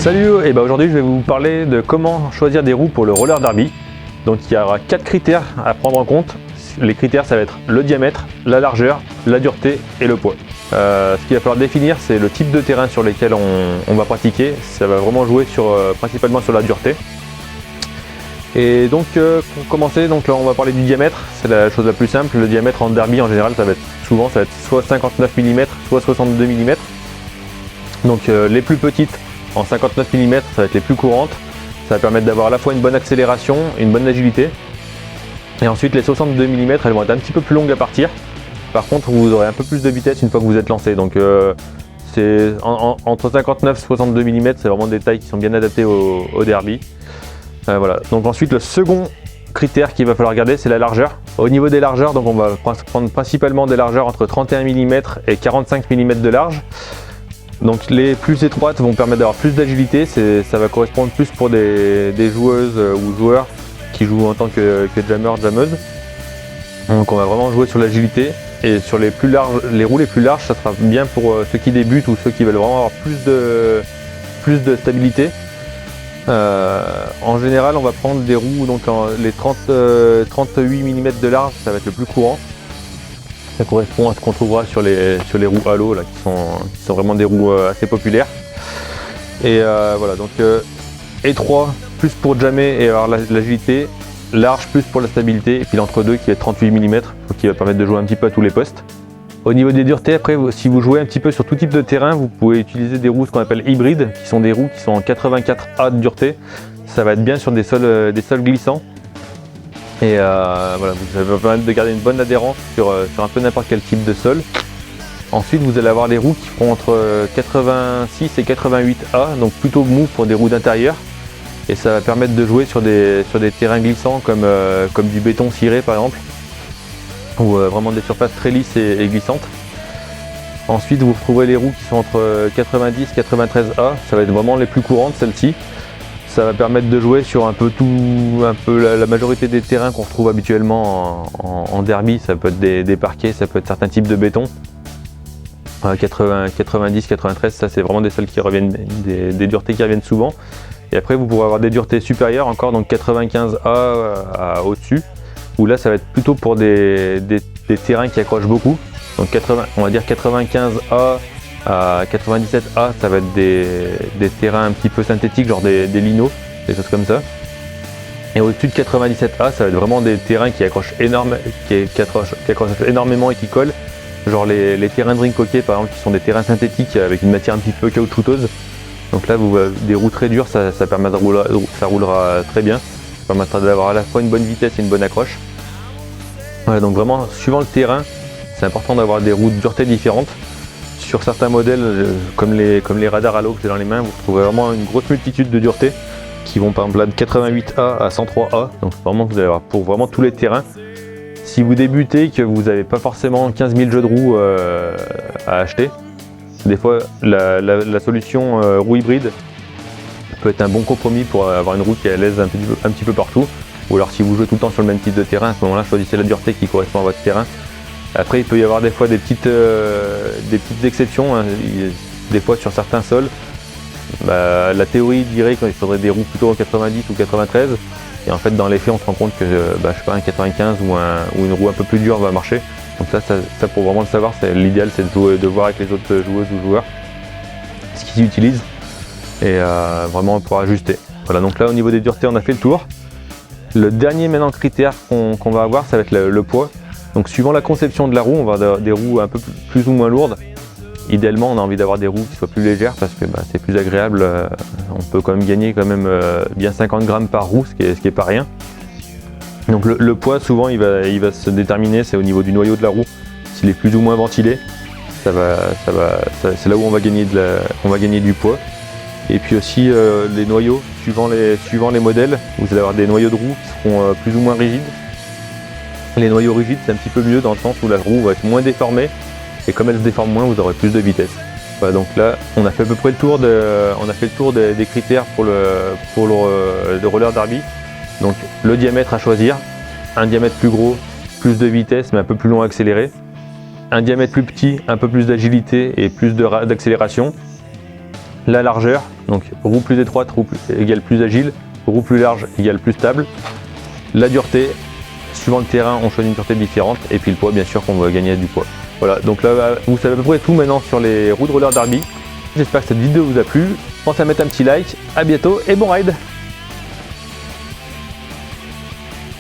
Salut, et aujourd'hui je vais vous parler de comment choisir des roues pour le roller derby. Donc il y aura 4 critères à prendre en compte. Les critères, ça va être le diamètre, la largeur, la dureté et le poids. Ce qu'il va falloir définir, c'est le type de terrain sur lesquels on va pratiquer. Ça va vraiment jouer principalement sur la dureté. Et donc pour commencer, donc là on va parler du diamètre. C'est la chose la plus simple. Le diamètre en derby en général, ça va être soit 59 mm, soit 62 mm. Donc les plus petites en 59 mm, ça va être les plus courantes. Ça va permettre d'avoir à la fois une bonne accélération, une bonne agilité. Et ensuite les 62 mm, elles vont être un petit peu plus longues à partir. Par contre, vous aurez un peu plus de vitesse une fois que vous êtes lancé. Donc c'est entre 59 et 62 mm, c'est vraiment des tailles qui sont bien adaptées au derby. Voilà. Donc ensuite, le second critère qu'il va falloir regarder, c'est la largeur. Au niveau des largeurs, donc on va prendre principalement des largeurs entre 31 mm et 45 mm de large. Donc les plus étroites vont permettre d'avoir plus d'agilité, ça va correspondre plus pour des joueuses ou joueurs qui jouent en tant que jammer, jammeuse. Donc on va vraiment jouer sur l'agilité, et sur les roues les plus larges, ça sera bien pour ceux qui débutent ou ceux qui veulent vraiment avoir plus de stabilité. En général, on va prendre des roues, donc les 38 mm de large, ça va être le plus courant. Ça correspond à ce qu'on trouvera sur les roues halo là, qui sont vraiment des roues assez populaires. Et voilà, donc étroit plus pour jammer et avoir l'agilité, large plus pour la stabilité, et puis l'entre-deux qui est 38 mm, qui va permettre de jouer un petit peu à tous les postes. Au niveau des duretés, après, si vous jouez un petit peu sur tout type de terrain, vous pouvez utiliser des roues ce qu'on appelle hybrides, qui sont des roues qui sont en 84A de dureté. Ça va être bien sur des sols glissants. Et voilà, ça va permettre de garder une bonne adhérence sur un peu n'importe quel type de sol. Ensuite, vous allez avoir des roues qui font entre 86 et 88A, donc plutôt mou pour des roues d'intérieur. Et ça va permettre de jouer sur des terrains glissants comme du béton ciré par exemple, ou vraiment des surfaces très lisses et glissantes. Ensuite, vous retrouverez les roues qui sont entre 90 et 93A, ça va être vraiment les plus courantes celles-ci. Ça va permettre de jouer sur un peu la majorité des terrains qu'on retrouve habituellement en derby. Ça peut être des parquets, ça peut être certains types de béton. 90, 93, ça c'est vraiment des sols qui reviennent, des duretés qui reviennent souvent. Et après vous pourrez avoir des duretés supérieures encore, donc 95A au-dessus, où là ça va être plutôt pour des terrains qui accrochent beaucoup. Donc on va dire 95A à 97A, ça va être des terrains un petit peu synthétiques, genre des linos, des choses comme ça. Et au-dessus de 97A, ça va être vraiment des terrains qui accrochent énormément et qui collent. Genre les terrains de rink hockey par exemple, qui sont des terrains synthétiques avec une matière un petit peu caoutchouteuse. Donc là, des roues très dures, ça roulera très bien. Ça permettra d'avoir à la fois une bonne vitesse et une bonne accroche. Voilà, donc vraiment, suivant le terrain, c'est important d'avoir des roues de dureté différentes. Sur certains modèles, comme les radars halo que j'ai dans les mains, vous retrouvez vraiment une grosse multitude de duretés qui vont par exemple de 88A à 103A. Donc vraiment, vous allez avoir pour vraiment tous les terrains. Si vous débutez, que vous n'avez pas forcément 15 000 jeux de roues à acheter, des fois la solution roue hybride peut être un bon compromis pour avoir une roue qui est à l'aise un petit peu partout. Ou alors si vous jouez tout le temps sur le même type de terrain, à ce moment-là, choisissez la dureté qui correspond à votre terrain. Après, il peut y avoir des fois des petites exceptions, hein. Des fois sur certains sols, la théorie dirait qu'il faudrait des roues plutôt en 90 ou 93, et en fait dans les faits on se rend compte que je sais pas, un 95 ou une roue un peu plus dure va marcher. Donc ça pour vraiment le savoir, l'idéal c'est de voir avec les autres joueuses ou joueurs ce qu'ils utilisent, et vraiment pour ajuster. Voilà, donc là au niveau des duretés on a fait le tour. Le dernier maintenant critère qu'on va avoir, ça va être le poids. Donc suivant la conception de la roue, on va avoir des roues un peu plus ou moins lourdes. Idéalement, on a envie d'avoir des roues qui soient plus légères parce que c'est plus agréable. On peut quand même gagner bien 50 grammes par roue, ce qui est pas rien. Donc le poids, souvent, il va se déterminer, c'est au niveau du noyau de la roue. S'il est plus ou moins ventilé, c'est là où on va gagner du poids. Et puis aussi les noyaux, suivant les modèles, vous allez avoir des noyaux de roue qui seront plus ou moins rigides. Les noyaux rigides, c'est un petit peu mieux dans le sens où la roue va être moins déformée, et comme elle se déforme moins, vous aurez plus de vitesse. Voilà, donc là, on a fait à peu près le tour des critères pour le roller derby. Donc le diamètre à choisir, un diamètre plus gros, plus de vitesse mais un peu plus long à accélérer. Un diamètre plus petit, un peu plus d'agilité et plus d'accélération. la largeur, donc roue plus étroite égale plus agile, roue plus large égale plus stable, la dureté, suivant le terrain on choisit une dureté différente, et puis le poids bien sûr qu'on va gagner du poids. Voilà, donc là vous savez à peu près tout maintenant sur les roues de roller derby. J'espère que cette vidéo vous a plu, pensez à mettre un petit like, à bientôt et bon ride.